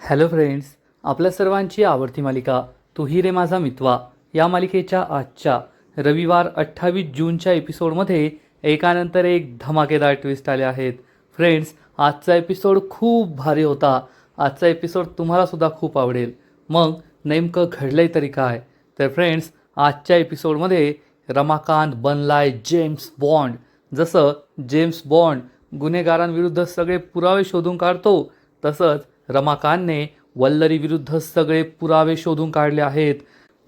Hello friends, आपल्या सर्वांची आवडती मालिका तू ही रे माझा मितवा या मालिकेच्या आजच्या रविवार 28 जूनच्या एपिसोडमध्ये एकानंतर एक धमाकेदार ट्विस्ट आले आहेत. फ्रेंड्स, आजचा एपिसोड खूप भारी होता. आजचा एपिसोड तुम्हालासुद्धा खूप आवडेल. मग नेमकं घडलंय तरी काय? तर फ्रेंड्स, आजच्या एपिसोडमध्ये रमाकांत बनलाय जेम्स बॉन्ड. जसं जेम्स बॉन्ड गुन्हेगारांविरुद्ध सगळे पुरावे शोधून काढतो, तसंच रमाकांतने वल्लरी विरुद्ध सगळे पुरावे शोधून काढले आहेत.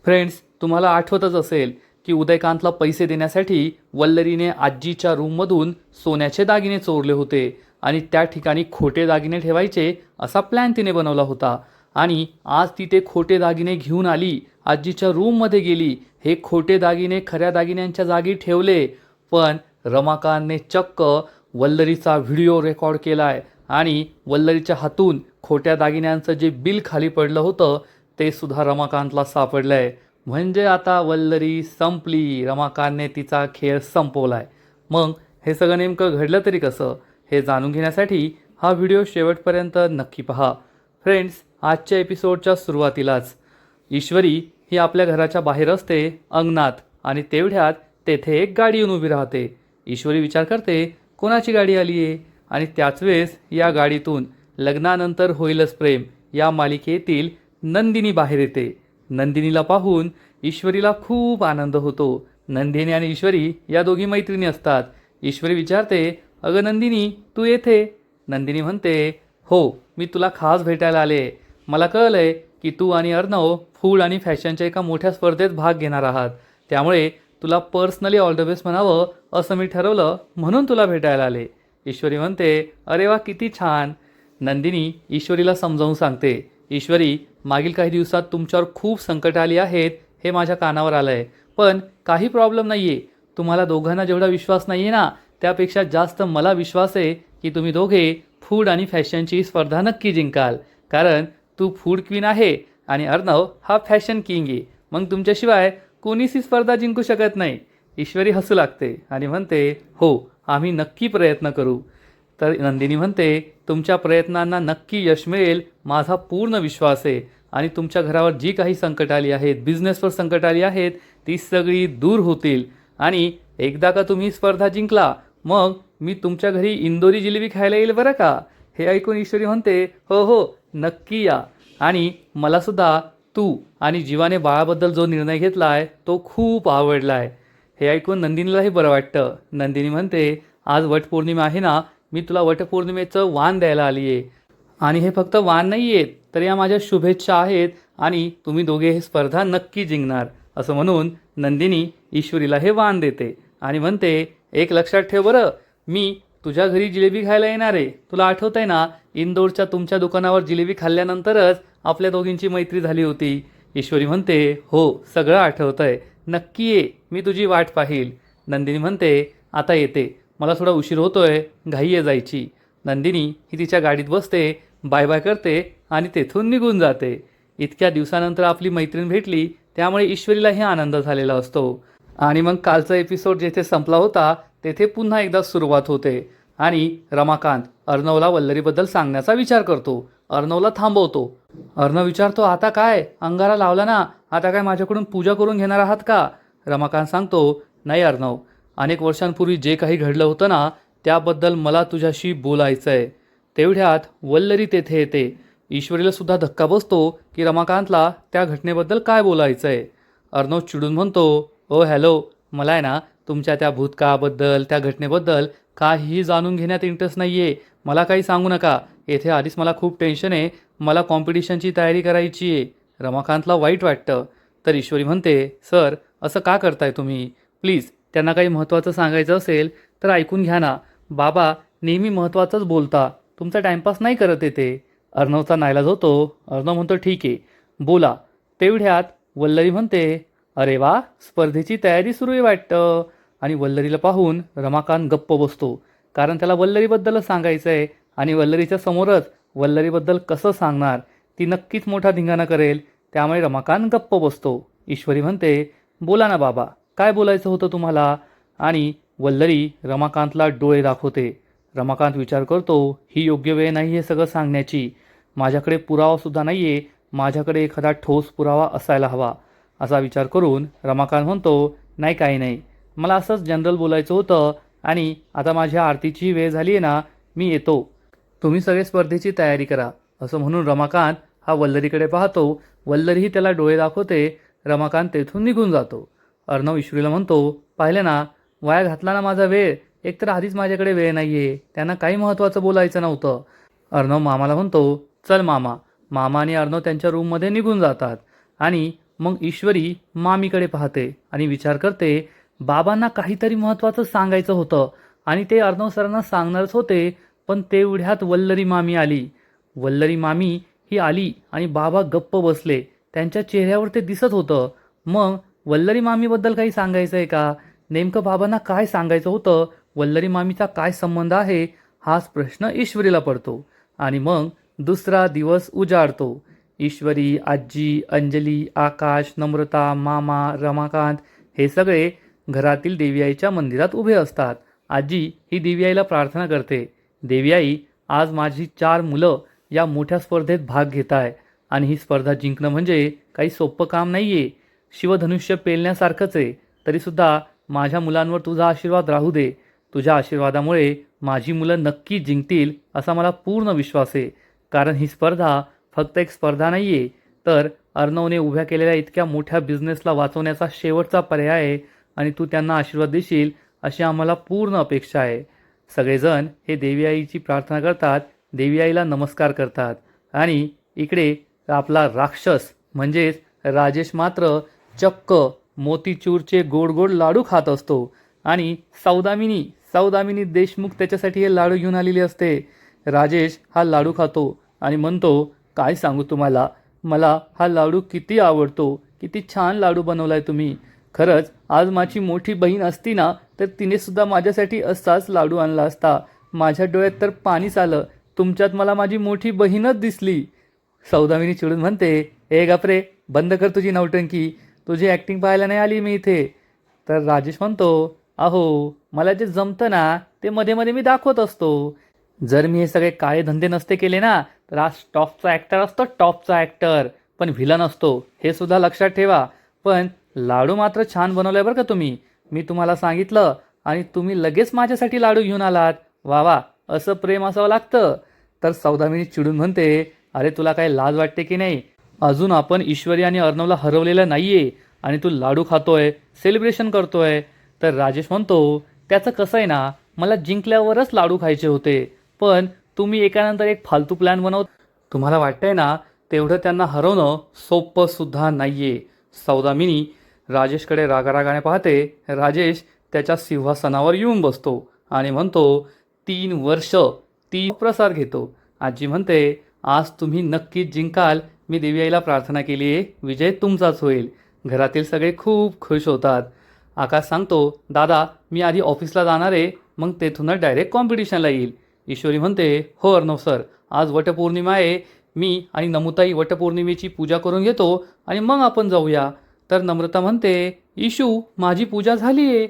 फ्रेंड्स, तुम्हाला आठवतच असेल की उदयकांतला पैसे देण्यासाठी वल्लरीने आजीच्या रूममधून सोन्याचे दागिने चोरले होते आणि त्या ठिकाणी खोटे दागिने ठेवायचे असा प्लॅन तिने बनवला होता. आणि आज ती ते खोटे दागिने घेऊन आली, आजीच्या रूममध्ये गेली, हे खोटे दागिने खऱ्या दागिन्यांच्या जागी ठेवले. पण रमाकांतने चक्क वल्लरीचा व्हिडिओ रेकॉर्ड केलाय आणि वल्लरीच्या हातून खोट्या दागिन्यांचं जे बिल खाली पडलं होतं ते सुद्धा रमाकांतला सापडलंय. म्हणजे आता वल्लरी संपली, रमाकांतने तिचा खेळ संपवलाय. मग हे सगळं नेमकं घडलं तरी कसं, हे जाणून घेण्यासाठी हा व्हिडिओ शेवटपर्यंत नक्की पहा. फ्रेंड्स, आजच्या एपिसोडच्या सुरुवातीलाच ईश्वरी ही आपल्या घराच्या बाहेर असते अंगणात, आणि तेवढ्यात तेथे एक गाडी येऊन उभी राहते. ईश्वरी विचार करते कोणाची गाडी आली आहे, आणि त्याच वेळेस या गाडीतून लग्नानंतर होईलच प्रेम या मालिकेतील नंदिनी बाहेर येते. नंदिनीला पाहून ईश्वरीला खूप आनंद होतो. नंदिनी आणि ईश्वरी या दोघी मैत्रिणी असतात. ईश्वरी विचारते, अगं नंदिनी, तू येथे? नंदिनी म्हणते, हो, मी तुला खास भेटायला आले. मला कळलंय की तू आणि अर्णव फूड आणि फॅशनच्या एका मोठ्या स्पर्धेत भाग घेणार आहात, त्यामुळे तुला पर्सनली ऑल द बेस्ट म्हणावं असं मी ठरवलं, म्हणून तुला भेटायला आले. ईश्वरी म्हणते, अरे वा, किती छान. नंदिनी ईश्वरीला समजावून सांगते, ईश्वरी, मागील काही दिवसात तुमच्यावर खूप संकट आली आहेत हे माझ्या कानावर आलं आहे, पण काही प्रॉब्लेम नाही आहे. तुम्हाला दोघांना जेवढा विश्वास नाही आहे ना, त्यापेक्षा जास्त मला विश्वास आहे की तुम्ही दोघे फूड आणि फॅशनची स्पर्धा नक्की जिंकाल. कारण तू फूड क्वीन आहे आणि अर्णव हा फॅशन किंग आहे. मग तुमच्याशिवाय कोणीच ही स्पर्धा जिंकू शकत नाही. ईश्वरी हसू लागते आणि म्हणते, हो, आम्ही नक्की प्रयत्न करू. तर नंदिनी म्हणते, तुमच्या प्रयत्नांना नक्की यश मिळेल, माझा पूर्ण विश्वास आहे. आणि तुमच्या घरावर जी काही संकट आली आहेत, बिझनेसवर संकट आली आहेत, ती सगळी दूर होतील. आणि एकदा का तुम्ही स्पर्धा जिंकला, मग मी तुमच्या घरी इंदोरी जिलेबी खायला येईल बरं का. हे ऐकून ईश्वरी म्हणते, हो हो, नक्की या. आणि मलासुद्धा तू आणि जीवाने बाळाबद्दल जो निर्णय घेतला आहे तो खूप आवडला आहे. हे ऐकून नंदिनीलाही बरं वाटतं. नंदिनी म्हणते, आज वटपौर्णिमा आहे ना, मी तुला वटपौर्णिमेचं वाण द्यायला आली आहे. आणि हे फक्त वाण नाही आहेत, तर या माझ्या शुभेच्छा आहेत, आणि तुम्ही दोघे ही स्पर्धा नक्की जिंकणार. असं म्हणून नंदिनी ईश्वरीला हे वाण देते आणि म्हणते, एक लक्षात ठेव बरं, मी तुझ्या घरी जिलेबी खायला येणार आहे. तुला आठवत आहे ना, इंदोरच्या तुमच्या दुकानावर जिलेबी खाल्ल्यानंतरच आपल्या दोघींची मैत्री झाली होती. ईश्वरी म्हणते, हो, सगळं आठवतं आहे, नक्की ये, मी तुझी वाट पाहील. नंदिनी म्हणते, आता येते, मला थोडा उशीर होतोय, घाई आहे जायची. नंदिनी ही तिच्या गाडीत बसते, बाय बाय करते आणि तेथून निघून जाते. इतक्या दिवसानंतर आपली मैत्रीण भेटली, त्यामुळे ईश्वरीलाही आनंद झालेला असतो. आणि मग कालचा एपिसोड जेथे संपला होता तेथे पुन्हा एकदा सुरुवात होते. आणि रमाकांत अर्णवला वल्लरीबद्दल सांगण्याचा विचार करतो. अर्णवला थांबवतो. अर्णव विचारतो, आता काय, अंगारा लावला ना, आता काय माझ्याकडून पूजा करून घेणार आहात का? रमाकांत सांगतो, नाही अर्णव, अनेक वर्षांपूर्वी जे काही घडलं होतं ना, त्याबद्दल मला तुझ्याशी बोलायचं आहे. तेवढ्यात वल्लरी तेथे येते. ईश्वरीला सुद्धा धक्का बसतो की रमाकांतला त्या घटनेबद्दल काय बोलायचं आहे. अर्णव चिडून म्हणतो, ओ हॅलो, मला आहे ना तुमच्या त्या भूतकाळाबद्दल, त्या घटनेबद्दल काहीही जाणून घेण्यात इंटरेस्ट नाही आहे. मला काही सांगू नका. येथे आधीच मला खूप टेन्शन आहे, मला कॉम्पिटिशनची तयारी करायची आहे. रमाकांतला वाईट वाटतं. तर ईश्वरी म्हणते, सर, असं का करताय तुम्ही? प्लीज, त्यांना काही महत्त्वाचं सांगायचं असेल तर ऐकून घ्या ना. बाबा नेहमी महत्त्वाचंच बोलता, तुमचा टाईमपास नाही करत येते. अर्णवचा नाईलाज होतो. अर्णव म्हणतो, ठीक आहे, बोला. तेवढ्यात वल्लरी म्हणते, अरे वा, स्पर्धेची तयारी सुरू आहे वाटतं. आणि वल्लरीला पाहून रमाकांत गप्प बसतो, कारण त्याला वल्लरीबद्दलच सांगायचं आहे. आणि वल्लरीच्या समोरच वल्लरीबद्दल कसं सांगणार, ती नक्कीच मोठा धिंगाणा करेल. त्यामुळे रमाकांत गप्प बसतो. ईश्वरी म्हणते, बोला ना बाबा, काय बोलायचं होतं तुम्हाला? आणि वल्लरी रमाकांतला डोळे दाखवते. रमाकांत विचार करतो, ही योग्य वेळ नाही हे सगळं सांगण्याची. माझ्याकडे पुरावासुद्धा नाही आहे, माझ्याकडे एखादा ठोस पुरावा असायला हवा. असा विचार करून रमाकांत म्हणतो, नाही काही नाही, मला असंच जनरल बोलायचं होतं आणि आता माझ्या आरतीची वेळ झाली आहे ना, मी येतो. तुम्ही सगळे स्पर्धेची तयारी करा. असं म्हणून रमाकांत हा वल्लरीकडे पाहतो. वल्लरीही त्याला डोळे दाखवते. रमाकांत तेथून निघून जातो. अर्णव ईश्वरीला म्हणतो, पाहिलं ना, वाया घातला ना माझा वेळ. एकतर आधीच माझ्याकडे वेळ नाही आहे, त्यांना काही महत्त्वाचं बोलायचं नव्हतं. अर्णव मामाला म्हणतो, चल मामा. मामा आणि अर्णव त्यांच्या रूममध्ये निघून जातात आणि मग ईश्वरी मामीकडे पाहते आणि विचार करते, बाबांना काहीतरी महत्त्वाचं सांगायचं होतं आणि ते अर्णव सरांना सांगणारच होते, पण तेवढ्यात वल्लरी मामी आली. वल्लरी मामी ही आली आणि बाबा गप्प बसले. त्यांच्या चेहऱ्यावर ते दिसत होतं. मग वल्लरी मामीबद्दल काही सांगायचं आहे का? नेमकं बाबांना काय सांगायचं होतं? वल्लरी मामीचा काय संबंध आहे? हाच प्रश्न ईश्वरीला पडतो. आणि मग दुसरा दिवस उजाडतो. ईश्वरी, आजी, अंजली, आकाश, नम्रता, मामा, रमाकांत हे सगळे घरातील देवीआईच्या मंदिरात उभे असतात. आजी ही देवीआईला प्रार्थना करते, देवीआई, आज माझी 4 मुलं या मोठ्या स्पर्धेत भाग घेत आहे आणि ही स्पर्धा जिंकणं म्हणजे काही सोपं काम नाही आहे. शिवधनुष्य पेलण्यासारखंच आहे. तरीसुद्धा माझ्या मुलांवर तुझा आशीर्वाद राहू दे. तुझ्या आशीर्वादामुळे माझी मुलं नक्की जिंकतील असा मला पूर्ण विश्वास आहे. कारण ही स्पर्धा फक्त एक स्पर्धा नाही आहे, तर अर्णवने उभ्या केलेल्या इतक्या मोठ्या बिझनेसला वाचवण्याचा शेवटचा पर्याय आहे आणि तू त्यांना आशीर्वाद देशील अशी आम्हाला पूर्ण अपेक्षा आहे. सगळेजण हे देवी आईची प्रार्थना करतात, देवी आईला नमस्कार करतात आणि इकडे आपला राक्षस म्हणजेच राजेश मात्र चक्क मोतीचूरचे गोड गोड लाडू खात असतो आणि सौदामिनी देशमुख त्याच्यासाठी हे लाडू घेऊन आलेली असते. राजेश हा लाडू खातो आणि म्हणतो, काय सांगू तुम्हाला, मला हा लाडू किती आवडतो. किती छान लाडू बनवलाय तुम्ही. खरंच आज माझी मोठी बहीण असती ना, तर तिने सुद्धा माझ्यासाठी असाच लाडू आणला असता. माझ्या डोळ्यात तर पाणीच आलं. तुमच्यात मला माझी मोठी बहीणच दिसली. सौदामिनी चिडून म्हणते, ए गपरे, बंद कर तुझी नौटंकी. तुझी ॲक्टिंग पाहायला नाही आली मी इथे. तर राजेश म्हणतो, अहो, मला जे जमतं ना ते मध्ये मध्ये मी दाखवत असतो. जर मी हे सगळे काळे धंदे नसते केले ना, तर आज टॉपचा ॲक्टर असतो, टॉपचा ॲक्टर. पण व्हिलन असतो, हे सुद्धा लक्षात ठेवा. पण लाडू मात्र छान बनवलाय बरं का तुम्ही. मी तुम्हाला सांगितलं आणि तुम्ही लगेच माझ्यासाठी लाडू घेऊन आलात. वा वा, असं प्रेम असावं लागतं. तर सौदामिनी चिडून म्हणते, अरे तुला काय लाज वाटते की नाही? अजून आपण ईश्वरी आणि अर्णवला हरवलेलं नाहीये आणि तू लाडू खातोय, सेलिब्रेशन करतोय. तर राजेश म्हणतो, त्याचं कसं आहे ना, मला जिंकल्यावरच लाडू खायचे होते, पण तुम्ही एकानंतर एक फालतू प्लॅन बनवत. तुम्हाला वाटतंय ना, तेवढं त्यांना हरवणं सोपं सुद्धा नाहीये. सौदामिनी राजेशकडे रागारागाने पाहते. राजेश त्याच्या सिंहासनावर येऊन बसतो आणि म्हणतो, 3 वर्ष 3 प्रसाद घेतो. आजी म्हणते, आज तुम्ही नक्कीच जिंकाल. मी देवी आईला प्रार्थना केली आहे, विजय तुमचाच होईल. घरातील सगळे खूप खुश होतात. आकाश सांगतो, दादा मी आधी ऑफिसला जाणार आहे, मग तेथूनच डायरेक्ट कॉम्पिटिशनला येईल. ईश्वरी म्हणते, हो अर्णव सर, आज वटपौर्णिमा आहे. मी आणि नमुताई वटपौर्णिमेची पूजा करून घेतो आणि मग आपण जाऊया. तर नम्रता म्हणते, ईशू माझी पूजा झाली आहे.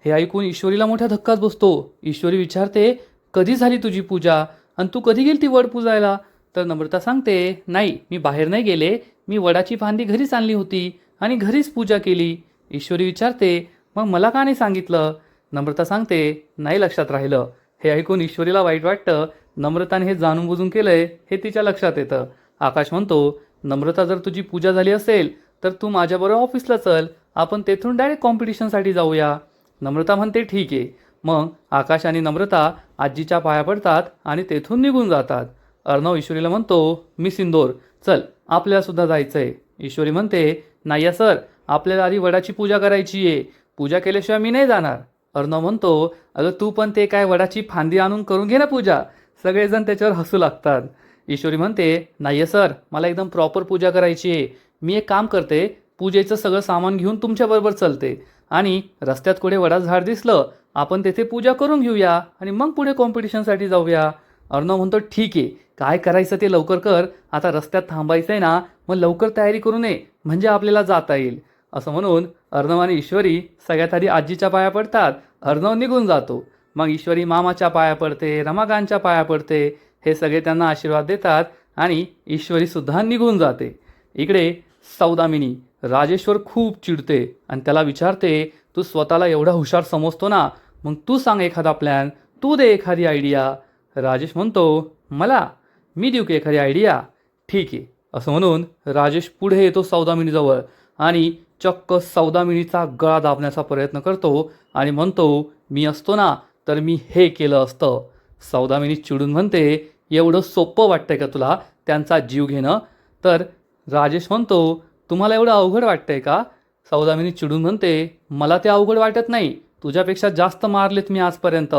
हे ऐकून ईश्वरीला मोठा धक्काच बसतो. ईश्वरी विचारते, कधी झाली तुझी पूजा आणि तू कधी गेली ती वड पूजायला? तर नम्रता सांगते, नाही मी बाहेर नाही गेले, मी वडाची फांदी घरीच आणली होती आणि घरीच पूजा केली. ईश्वरी विचारते, मग मला का नाही सांगितलं? नम्रता सांगते, नाही लक्षात राहिलं. हे ऐकून ईश्वरीला वाईट वाटतं. नम्रताने हे जाणून बुजून केलंय हे तिच्या लक्षात येतं. आकाश म्हणतो, नम्रता जर तुझी पूजा झाली असेल तर तू माझ्याबरोबर ऑफिसला चल, आपण तेथून डायरेक्ट कॉम्पिटिशनसाठी जाऊया. नम्रता म्हणते, ठीक आहे. मग आकाश आणि नम्रता आजीच्या पाया पडतात आणि तेथून निघून जातात. अर्णव ईश्वरीला म्हणतो, मी सिंदोर, चल आपल्याला सुद्धा जायचं आहे. ईश्वरी म्हणते, नाही सर, आपल्याला आधी वडाची पूजा करायची आहे. पूजा केल्याशिवाय मी नाही जाणार. अर्णव म्हणतो, अगं तू पण ते काय वडाची फांदी आणून करून घे ना पूजा. सगळेजण त्याच्यावर हसू लागतात. ईश्वरी म्हणते, नाही सर, मला एकदम प्रॉपर पूजा करायची आहे. मी एक काम करते, पूजेचं सगळं सामान घेऊन तुमच्याबरोबर चलते आणि रस्त्यात कुठे वडाचं झाड दिसलं आपण तेथे पूजा करून घेऊया आणि मग पुढे कॉम्पिटिशनसाठी जाऊया. अर्णव म्हणतो, ठीक आहे, काय करायचं ते लवकर कर. आता रस्त्यात थांबायचं आहे ना, मग लवकर तयारी करू नये म्हणजे आपल्याला जाता येईल. असं म्हणून अर्णव आणि ईश्वरी सगळ्यात आधी आजीच्या पाया पडतात. अर्णव निघून जातो. मग ईश्वरी मामाच्या पाया पडते, रमाकांतच्या पाया पडते. हे सगळे त्यांना आशीर्वाद देतात आणि ईश्वरीसुद्धा निघून जाते. इकडे सौदामिनी राजेशवर खूप चिडते आणि त्याला विचारते, तू स्वतःला एवढा हुशार समजतो ना, मग तू सांग एखादा प्लॅन, तू दे एखादी आयडिया. राजेश म्हणतो, मी देऊ की एखादी आयडिया? ठीक आहे. असं म्हणून राजेश पुढे येतो सौदामिनीजवळ आणि चक्क सौदामिनीचा गळा दाबण्याचा प्रयत्न करतो आणि म्हणतो, मी असतो ना तर मी हे केलं असतं. सौदामिनी चिडून म्हणते, एवढं सोपं वाटतंय का तुला त्यांचा जीव घेणं? तर राजेश म्हणतो, तुम्हाला एवढं अवघड वाटतंय का? सौदामिनी चिडून म्हणते, मला ते अवघड वाटत नाही, तुझ्यापेक्षा जास्त मारलेत मी आजपर्यंत,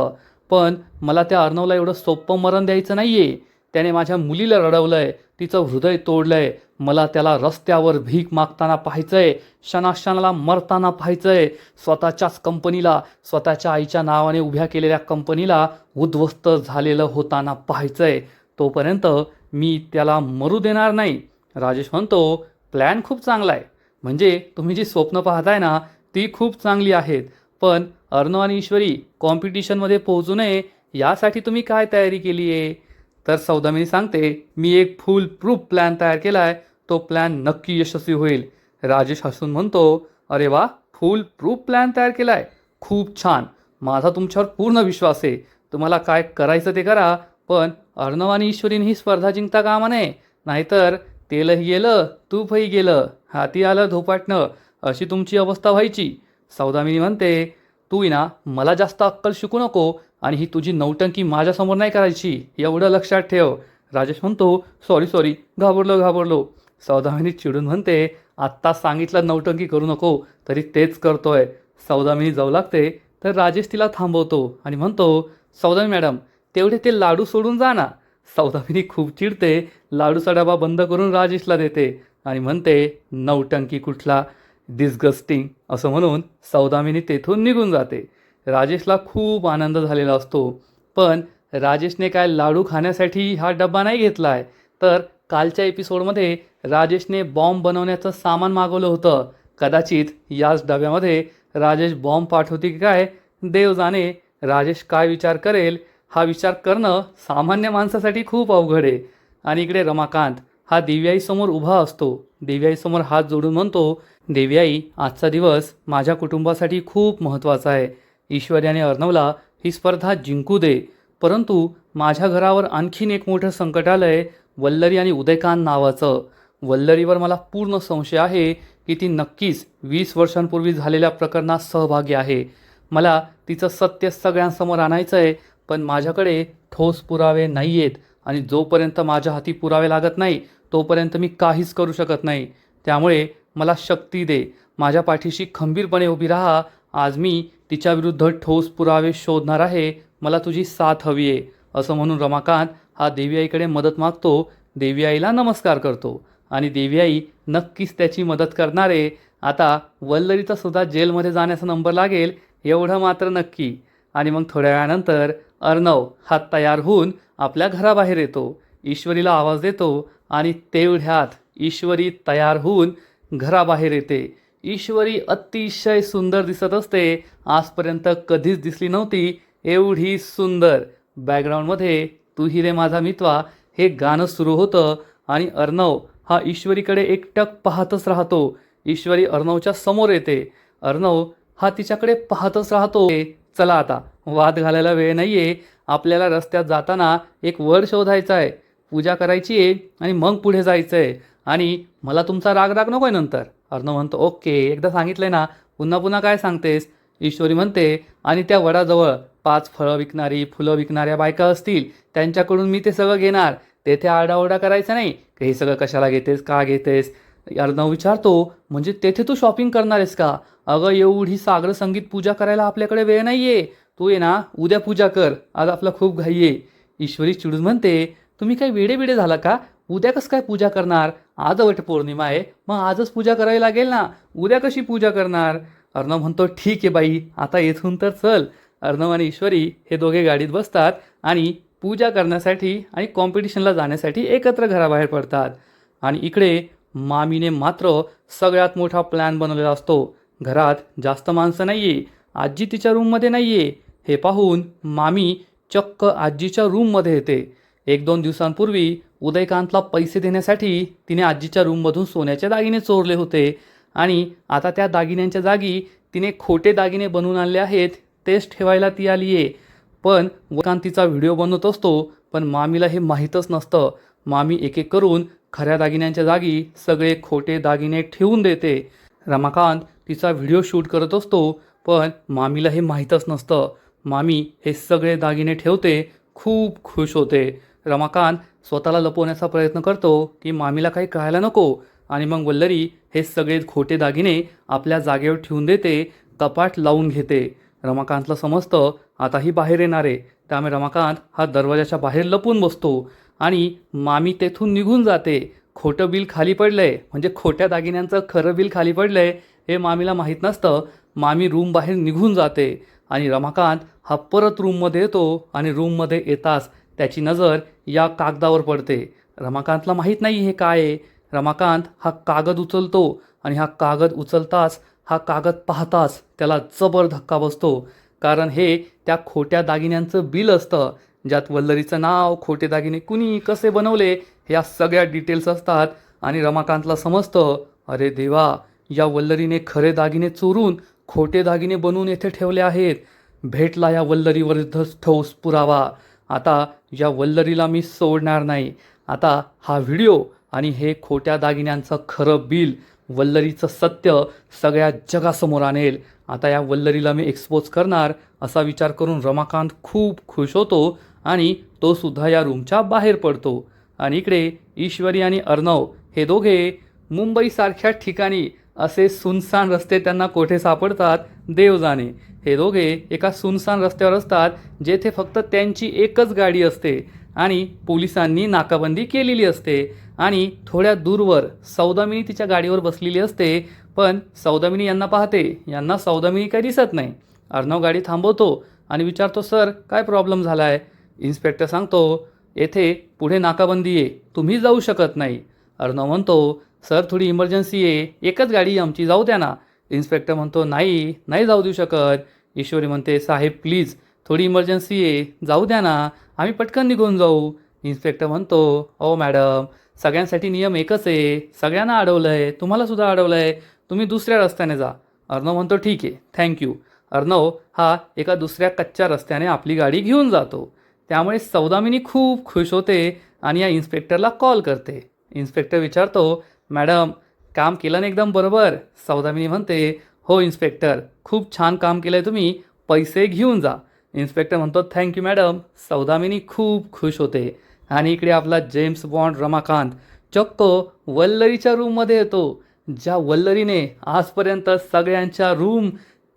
पण मला त्या अर्णवला एवढं सोपं मरण द्यायचं नाही आहे. त्याने माझ्या मुलीला रडवलंय, तिचं हृदय तोडलंय. मला त्याला रस्त्यावर भीक मागताना पाहायचंय, क्षणाक्षणाला मरताना पाहायचंय. स्वतःच्याच कंपनीला, स्वतःच्या आईच्या नावाने उभ्या केलेल्या कंपनीला उद्ध्वस्त झालेलं होताना पाहायचंय. तोपर्यंत मी त्याला मरू देणार नाही. राजेश म्हणतो, प्लॅन खूप चांगला आहे. म्हणजे तुम्ही जी स्वप्न पाहताय ना ती खूप चांगली आहेत, पण अर्णव आणि ईश्वरी कॉम्पिटिशनमध्ये पोहोचू नये यासाठी तुम्ही काय तयारी केली आहे? तर सौदामिनी सांगते, मी एक फुल प्रूफ प्लॅन तयार केला आहे, तो प्लॅन नक्की यशस्वी होईल. राजेश हसून म्हणतो, अरे वा, फुल प्रूफ प्लॅन तयार केला आहे, खूप छान. माझा तुमच्यावर पूर्ण विश्वास आहे. तुम्हाला काय करायचं ते करा, पण अर्णव आणि ईश्वरीने ही स्पर्धा जिंकता कामा नये. नाहीतर तेलही गेलं, तूपही गेलं, हाती आलं धोपाटणं, अशी तुमची अवस्था व्हायची. सौदामिनी म्हणते, तू ना मला जास्त अक्कल शिकू नको आणि ही तुझी नौटंकी माझ्यासमोर नाही करायची, एवढं लक्षात ठेव. राजेश म्हणतो, सॉरी, घाबरलो. सौदामिनी चिडून म्हणते, आत्ता सांगितलं नौटंकी करू नको, तरी तेच करतोय. सौदामिनी जाऊ लागते तर राजेश तिला थांबवतो आणि म्हणतो, सौदामिनी मॅडम, तेवढे ते लाडू सोडून जा ना. सौदामिनी खूप चिडते, लाडूचा डबा बंद करून राजेशला देते आणि म्हणते, नौटंकी कुठला, डिस्गस्टिंग. असं म्हणून सौदामिनी तेथून निघून जाते. राजेशला खूप आनंद झालेला असतो, पण राजेशने काय लाडू खाण्यासाठी हा डब्बा नाही घेतला आहे, तर कालच्या एपिसोडमध्ये राजेशने बॉम्ब बनवण्याचं सामान मागवलं होतं. कदाचित याच डब्यामध्ये राजेश बॉम्ब पाठवते की काय, देव जाणे. राजेश काय विचार करेल, हा विचार करणं सामान्य माणसासाठी खूप अवघड आहे. आणि इकडे रमाकांत हा देव्याईसमोर उभा असतो. देव्याईसमोर हात जोडून म्हणतो, देव्याई, आजचा दिवस माझ्या कुटुंबासाठी खूप महत्त्वाचा आहे. ईश्वरी आणि अर्णवला ही स्पर्धा जिंकू दे, परंतु माझ्या घरावर आणखीन एक मोठं संकट आलं आहे, वल्लरी आणि उदयकांत नावाचं. वल्लरीवर मला पूर्ण संशय आहे की ती नक्कीच 20 वर्षांपूर्वी झालेल्या प्रकरणात सहभागी आहे. मला तिचं सत्य सगळ्यांसमोर आणायचं आहे, पण माझ्याकडे ठोस पुरावे नाही आहेत आणि जोपर्यंत माझ्या हाती पुरावे लागत नाही तोपर्यंत मी काहीच करू शकत नाही. त्यामुळे मला शक्ती दे, माझ्या पाठीशी खंबीरपणे उभी राहा. आज मी तिच्याविरुद्ध ठोस पुरावे शोधणार आहे, मला तुझी साथ हवी आहे. असं म्हणून रमाकांत हा देवीआईकडे मदत मागतो. देवीआईला नमस्कार करतो आणि देवीआई नक्कीच त्याची मदत करणार आहे. आता वल्लरीचा सुद्धा जेलमध्ये जाण्याचा नंबर लागेल एवढं मात्र नक्की. आणि मग थोड्या वेळानंतर अर्णव हा तयार होऊन आपल्या घराबाहेर येतो. ईश्वरीला आवाज देतो आणि तेवढ्यात ईश्वरी तयार होऊन घराबाहेर येते. ईश्वरी अतिशय सुंदर दिसत असते, आजपर्यंत कधीच दिसली नव्हती एवढी सुंदर. बॅकग्राऊंडमध्ये तू ही रे माझा मितवा हे गाणं सुरू होतं आणि अर्णव हा ईश्वरीकडे एकटक पाहतच राहतो. ईश्वरी अर्णवच्या समोर येते. अर्णव हा तिच्याकडे पाहतच राहतो. चला आता वाद घालायला वेळ नाही आहे, आपल्याला रस्त्यात जाताना एक वर शोधायचा आहे, पूजा करायची आहे आणि मग पुढे जायचं आहे. आणि मला तुमचा राग नको आहे नंतर. अर्णव म्हणतो, ओके, एकदा सांगितलंय ना, पुन्हा काय सांगतेस? ईश्वरी म्हणते, आणि त्या वडाजवळ 5 फळं विकणारी, फुलं विकणाऱ्या बायका असतील, त्यांच्याकडून मी ते सगळं घेणार. तेथे आरडाओरडा करायचा नाही, हे सगळं कशाला घेतेस, का घेतेस? अर्णव विचारतो, म्हणजे तेथे तू शॉपिंग करणार आहेस का? अगं, एवढी सागर संगीत पूजा करायला आपल्याकडे वेळ नाही आहे. तू ये ना, उद्या पूजा कर, आज आपला खूप घाई आहे. ईश्वरी चिडून म्हणते, तुम्ही काही वेडे झाला का? उद्या कसं काय पूजा करणार? आज वटपौर्णिमा आहे, मग आजच पूजा करावी लागेल ना, उद्या कशी पूजा करणार? अर्णव म्हणतो, ठीक आहे बाई, आता येथून तर चल. अर्णव आणि ईश्वरी हे दोघे गाडीत बसतात आणि पूजा करण्यासाठी आणि कॉम्पिटिशनला जाण्यासाठी एकत्र घराबाहेर पडतात. आणि इकडे मामीने मात्र सगळ्यात मोठा प्लॅन बनवलेला असतो. घरात जास्त माणसं नाही आहे, आजी तिच्या रूममध्ये नाही आहे. हे पाहून मामी चक्क आजीच्या रूममध्ये येते. 1-2 दिवसांपूर्वी उदयकांतला पैसे देण्यासाठी तिने आजीच्या रूममधून सोन्याचे दागिने चोरले होते आणि आता त्या दागिन्यांच्या जागी तिने खोटे दागिने बनवून आणले आहेत, तेच ठेवायला ती आली आहे. पण उदयकांत तिचा व्हिडिओ बनवत असतो, पण मामीला हे माहीतच नसतं. मामी एक एक करून खऱ्या दागिन्यांच्या जागी सगळे खोटे दागिने ठेवून देते. रमाकांत तिचा व्हिडिओ शूट करत असतो, पण मामीला हे माहीतच नसतं. मामी हे सगळे दागिने ठेवते, खूप खुश होते. रमाकांत स्वतःला लपवण्याचा प्रयत्न करतो की मामीला काही कळायला नको, आणि मग वल्लरी हे सगळे खोटे दागिने आपल्या जागेवर ठेवून देते, कपाट लावून घेते. रमाकांतला समजतं आता ही बाहेर येणार आहे, त्यामुळे रमाकांत हा दरवाजाच्या बाहेर लपून बसतो आणि मामी तेथून निघून जाते. खोटं बिल खाली पडलंय, म्हणजे खोट्या दागिन्यांचं खरं बिल खाली पडलंय हे मामीला माहीत नसतं. मामी रूम बाहेर निघून जाते आणि रमाकांत हा परत रूममध्ये येतो आणि रूममध्ये येताच त्याची नजर या कागदावर पडते. रमाकांतला माहीत नाही हे काय आहे. रमाकांत हा कागद उचलतो आणि हा कागद उचलताच, हा कागद पाहताच त्याला जबर धक्का बसतो, कारण हे त्या खोट्या दागिन्यांचं बिल असतं, ज्यात वल्लरीचं नाव, खोटे दागिने कुणी कसे बनवले ह्या सगळ्या डिटेल्स असतात. आणि रमाकांतला समजतं, अरे देवा, या वल्लरीने खरे दागिने चोरून खोटे दागिने बनवून येथे ठेवले आहेत. भेटला या वल्लरीविरुद्ध ठोस पुरावा. आता या वल्लरीला मी सोडणार नाही. आता हा व्हिडिओ आणि हे खोट्या दागिन्यांचं खरं बिल, वल्लरीचं सत्य सगळ्या जगासमोर आणेल. आता या वल्लरीला मी एक्सपोज करणार, असा विचार करून रमाकांत खूप खुश होतो आणि तो सुद्धा या रूमच्या बाहेर पडतो. आणि इकडे ईश्वरी आणि अर्णव हे दोघे मुंबईसारख्या ठिकाणी, असे सुनसान रस्ते त्यांना कोठे सापडतात देव जाणे. हे दोघे एका सुनसान रस्त्यावर असतात, जेथे फक्त त्यांची एकच गाडी असते आणि पोलिसांनी नाकाबंदी केलेली असते. आणि थोड्या दूरवर सौदामिनी तिच्या गाडीवर बसलेली असते, पण सौदामिनी यांना पाहते. यांना सौदामिनी काही दिसत नाही. अर्णव गाडी थांबवतो आणि विचारतो, सर काय प्रॉब्लेम झाला आहे? इन्स्पेक्टर सांगतो, येथे पुढे नाकाबंदी आहे, तुम्ही जाऊ शकत नाही. अर्णव म्हणतो, सर थोडी इमर्जन्सी आहे, एकच गाडी आमची, जाऊ द्या ना. इन्स्पेक्टर म्हणतो, नाही नाही जाऊ देऊ शकत. ईश्वरी म्हणते, साहेब प्लीज, थोडी इमर्जन्सी आहे, जाऊ द्या ना, आम्ही पटकन निघून जाऊ. इन्स्पेक्टर म्हणतो, ओ मॅडम, सगळ्यांसाठी नियम एकच आहे, सगळ्यांना अडवलं आहे, तुम्हालासुद्धा अडवलं आहे, तुम्ही दुसऱ्या रस्त्याने जा. अर्णव म्हणतो, ठीक आहे, थँक्यू. अर्णव हा एका दुसऱ्या कच्च्या रस्त्याने आपली गाडी घेऊन जातो. त्यामुळे सौदामिनी खूप खुश होते आणि या इन्स्पेक्टरला कॉल करते. इन्स्पेक्टर विचारतो, मॅडम काम केलं ना एकदम बरोबर? सौदामिनी म्हणते, हो इन्स्पेक्टर, खूप छान काम केलं आहे तुम्ही, पैसे घेऊन जा. इन्स्पेक्टर म्हणतो, थँक्यू मॅडम. सौदामिनी खूप खुश होते. आणि इकडे आपला जेम्स बॉन्ड रमाकांत चक्क वल्लरीच्या रूममध्ये येतो, ज्या वल्लरीने आजपर्यंत सगळ्यांच्या रूम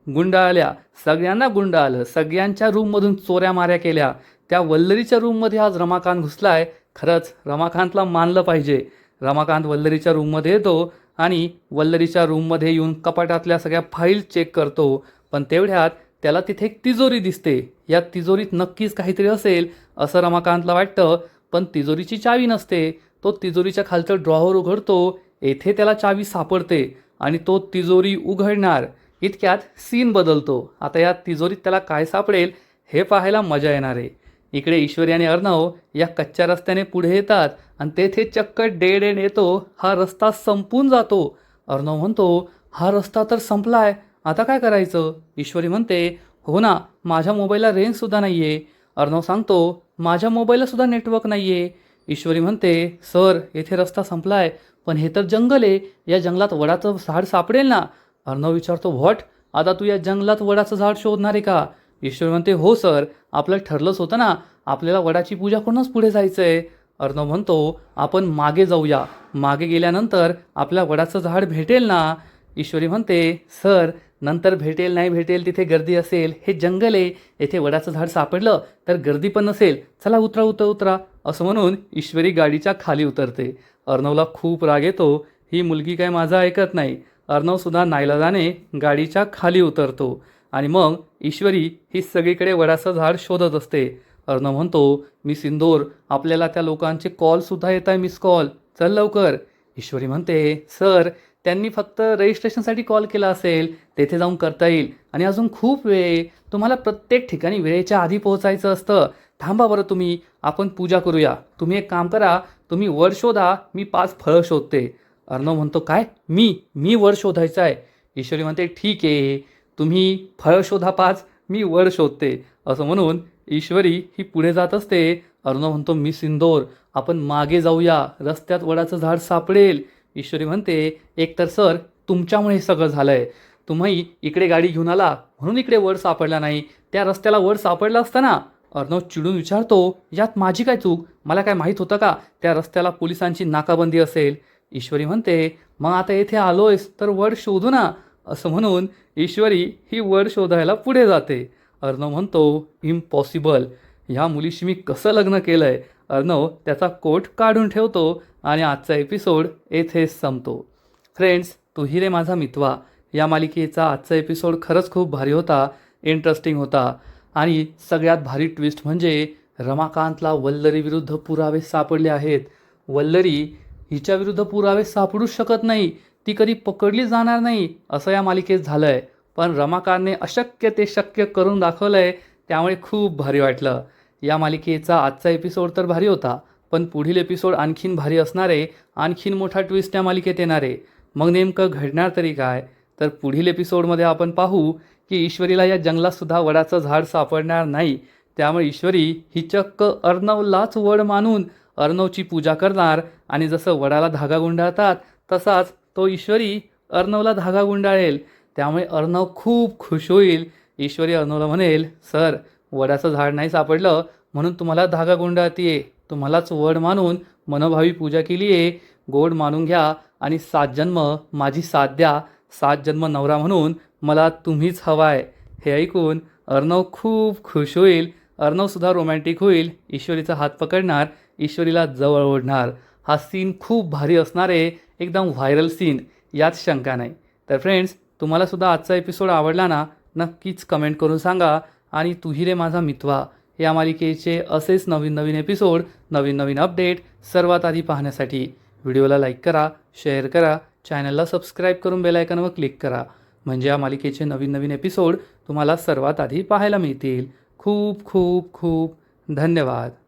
गुंडाळल्या, सगळ्यांना गुंडाळलं, सगळ्यांच्या रूममधून चोऱ्या माऱ्या केल्या. त्या वल्लरीच्या रूममध्ये आज रमाकांत घुसलाय. खरंच रमाकांतला मानलं पाहिजे. रमाकांत वल्लरीच्या रूममध्ये येतो आणि वल्लरीच्या रूममध्ये येऊन कपाटातल्या सगळ्या फाईल चेक करतो. पण तेवढ्यात त्याला तिथे एक तिजोरी दिसते. या तिजोरीत नक्कीच काहीतरी असेल असं रमाकांतला वाटतं, पण तिजोरीची चावी नसते. तो तिजोरीच्या खालचं ड्रॉवर उघडतो, येथे त्याला चावी सापडते आणि तो तिजोरी उघडणार. इतक्यात सीन बदलतो. आता या तिजोरीत त्याला काय सापडेल हे पाहायला मजा येणार आहे. इकडे ईश्वरी आणि अर्णव या कच्च्या रस्त्याने पुढे येतात आणि तेथे चक्क डेड एंड येतो. हा रस्ता संपून जातो. अर्णव म्हणतो, हा रस्ता तर संपलाय, आता काय करायचं? ईश्वरी म्हणते, हो ना, माझ्या मोबाईलला रेंजसुद्धा नाही आहे. अर्णव सांगतो, माझ्या मोबाईलला सुद्धा नेटवर्क नाही आहे. ईश्वरी म्हणते, सर येथे रस्ता संपलाय, पण हे तर जंगल आहे, या जंगलात वडाचं झाड सापडेल ना? अर्णव विचारतो, व्हॉट? आता तू या जंगलात वडाचं झाड शोधणार आहे का? ईश्वरी म्हणते, हो सर, आपलं ठरलंच होतं ना, आपल्याला वडाची पूजा करूनच पुढे जायचं आहे. अर्णव म्हणतो, आपण मागे जाऊया, मागे गेल्यानंतर आपल्या वडाचं झाड भेटेल ना? ईश्वरी म्हणते, सर नंतर भेटेल नाही भेटेल, तिथे गर्दी असेल, हे जंगल आहे, येथे वडाचं झाड सापडलं तर गर्दी पण नसेल, चला उतरा उतरा उतरा, असं म्हणून ईश्वरी गाडीच्या खाली उतरते. अर्णवला खूप राग येतो, ही मुलगी काय माझं ऐकत नाही. अर्णवसुद्धा नाईलाजाने गाडीच्या खाली उतरतो आणि मग ईश्वरी ही सगळीकडे वडाचं झाड शोधत असते. अर्णव म्हणतो, मी सिंदूर, आपल्याला त्या लोकांचे कॉलसुद्धा येत आहे, मिस कॉल, चल लवकर. ईश्वरी म्हणते, सर त्यांनी फक्त रजिस्ट्रेशनसाठी कॉल केला असेल, तेथे जाऊन करता येईल, आणि अजून खूप वेळ, तुम्हाला प्रत्येक ठिकाणी वेळेच्या आधी पोहोचायचं असतं, थांबा बरं तुम्ही, आपण पूजा करूया. तुम्ही एक काम करा, तुम्ही वर शोधा, मी 5 फळं शोधते. अर्णव म्हणतो, काय? मी वर शोधायचं आहे? ईश्वरी म्हणते, ठीक आहे, तुम्ही फळं शोधा 5, मी वर शोधते. असं म्हणून ईश्वरी ही पुढे जात असते. अर्णव म्हणतो, मी सिंदोर, आपण मागे जाऊया, रस्त्यात वडाचं झाड सापडेल. ईश्वरी म्हणते, एकतर सर तुमच्यामुळे हे सगळं झालंय. तुम्ही इकडे गाडी घेऊन आला म्हणून इकडे वर सापडला नाही, त्या रस्त्याला वर सापडला असता ना. अर्णव चिडून विचारतो, यात माझी काय चूक? मला काय माहीत होतं का त्या रस्त्याला पोलिसांची नाकाबंदी असेल? ईश्वरी म्हणते, मग आता येथे आलोयस तर वर शोधू ना. असं म्हणून ईश्वरी ही वर शोधायला पुढे जाते. अर्णव म्हणतो, इम्पॉसिबल, ह्या मुलीशी मी कसं लग्न केलं आहे? अर्णव त्याचा कोट काढून ठेवतो आणि आजचा एपिसोड येथेच संपतो. फ्रेंड्स, तू ही रे माझा मितवा या मालिकेचा आजचा एपिसोड खरंच खूप भारी होता, इंटरेस्टिंग होता. आणि सगळ्यात भारी ट्विस्ट म्हणजे रमाकांतला वल्लरी विरुद्ध पुरावे सापडले आहेत. वल्लरी हिच्याविरुद्ध पुरावे सापडूच शकत नाही, ती कधी पकडली जाणार नाही असं या मालिकेत झालं आहे. पण रमाकांतने अशक्य ते शक्य करून दाखवलं आहे, त्यामुळे खूप भारी वाटलं. या मालिकेचा आजचा एपिसोड तर भारी होता, पण पुढील एपिसोड आणखीन भारी असणार आहे. आणखीन मोठा ट्विस्ट या मालिकेत येणार आहे. मग नेमकं घडणार तरी काय? तर पुढील एपिसोडमध्ये आपण पाहू की ईश्वरीला या जंगलातसुद्धा वडाचं झाड सापडणार नाही. त्यामुळे ईश्वरी ही चक्क अर्णवलाच वड मानून अर्णवची पूजा करणार आणि जसं वडाला धागा गुंडाळतात तसाच तो ईश्वरी अर्णवला धागा गुंडाळेल. त्यामुळे अर्णव खूप खुश होईल. ईश्वरी अर्णवला म्हणेल, सर वडाचं झाड नाही सापडलं म्हणून तुम्हाला धागा गुंडाळतीये, तुम्हालाच वड मानून मनोभावी पूजा केली आहे, गोड मानून घ्या आणि 7 जन्म माझी साथ द्या, 7 जन्म नवरा म्हणून मला तुम्हीच हवाय. हे ऐकून अर्णव खूप खुश होईल. अर्णवसुद्धा रोमॅन्टिक होईल, ईश्वरीचा हात पकडणार, ईश्वरीला जवळ ओढणार. हा सीन खूप भारी असणार आहे, एकदम व्हायरल सीन, यात शंका नाही. तर फ्रेंड्स, तुम्हालासुद्धा आजचा एपिसोड आवडला ना? नक्कीच कमेंट करून सांगा. आणि तू ही रे माझा मितवा या मालिकेचे असेच नवीन नवीन एपिसोड, नवीन नवीन अपडेट सर्वात आधी पाहण्यासाठी व्हिडिओला लाईक करा, शेअर करा, चॅनलला सबस्क्राईब करून बेल आयकॉनवर क्लिक करा. म्हणजे या मालिकेचे नवीन नवीन एपिसोड तुम्हाला सर्वात आधी पाहायला मिळतील. खूप खूप खूप धन्यवाद.